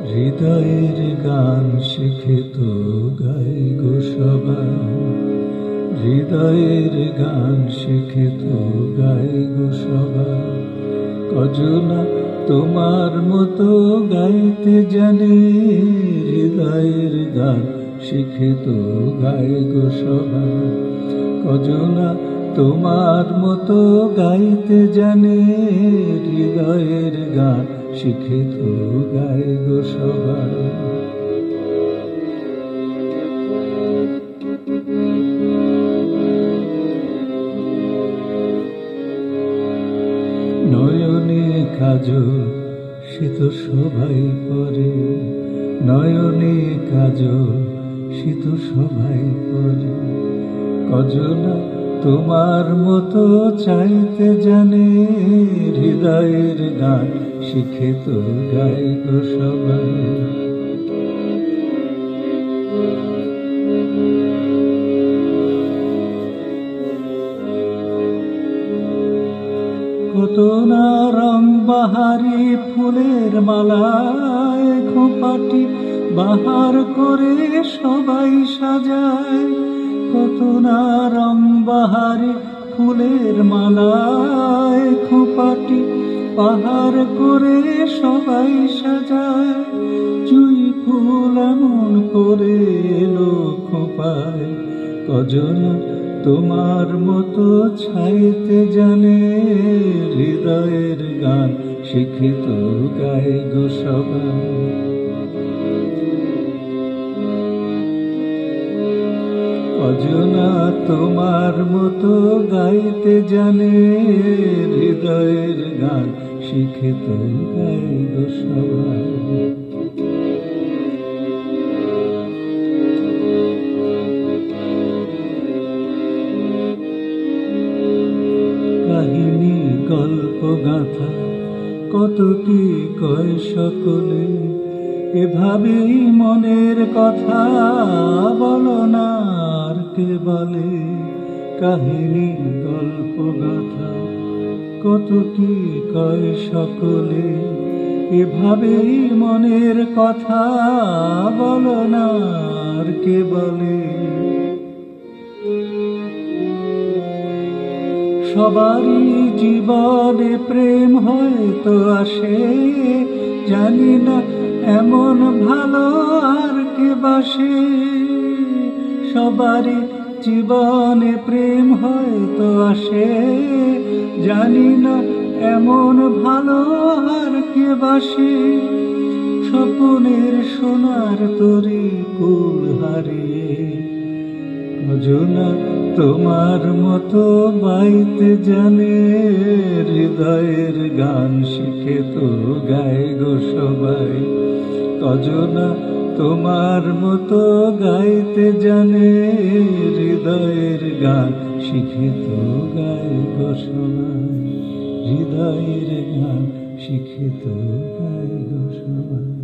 হৃদয়ের গান শিখে তো গাই গো সবাই, হৃদয়ের গান শিখে তো গাই গো সবাই। কজনা তোমার মতো গাইতে জানে, হৃদয়ের গান শিখে তো গাই গো সবাই। কজনা তোমার মতো গাইতে জানে, হৃদয়ের গান শিখে তো গাই গো সবাই। নয়নে কাজল সে তো সবাই পরে, নয়নে কাজল সে তো সবাই পরে। কজনা তোমার মতো চাইতে জানে, হৃদয়ের গান শিখে তো গাই গো সবাই। কত না রং বাহারি ফুলের মালায় খোঁপাটি বাহার করে সবাই সাজায়। কত না রং বাহারি ফুলের মালায় খোঁপাটি বাহার করে সবাই সাজায়। জুঁই ফুল এমন করে এলো খোঁপায়, কজনা তোমার মতো ছাইতে জানে, হৃদয়ের গান শিখে তো গাই গো সবাই। কজনা তোমার মতো গাইতে জানে, হৃদয়ের গান শিখে তো গাই গো সবাই। কাহিনী গল্প গাথা কত কি কয় সকলে, এভাবেই মনের কথা বলো না আর কে বলে। কাহিনী গল্প গাথা কত কি কয় সকলে, এভাবেই মনের কথা বলো না আর কে বলে। সবারই জীবনে প্রেম হয়তো আসে, জানি না এমন ভালো আর কে বাসে। সবারই জীবনে প্রেম হয়তো আসে, জানি না এমন ভালো আর কে বাসে। স্বপ্নের সোনার তরি কুল হারিয়ে, কজনা তোমার মতো বাইতে জানে, হৃদয়ের গান শিখে তো গাই গো সবাই। কজনা তোমার মতো গাইতে জানে, হৃদয়ের গান শিখে তো গাই গো সবাই। হৃদয়ের গান শিখে তো গাই গো সবাই।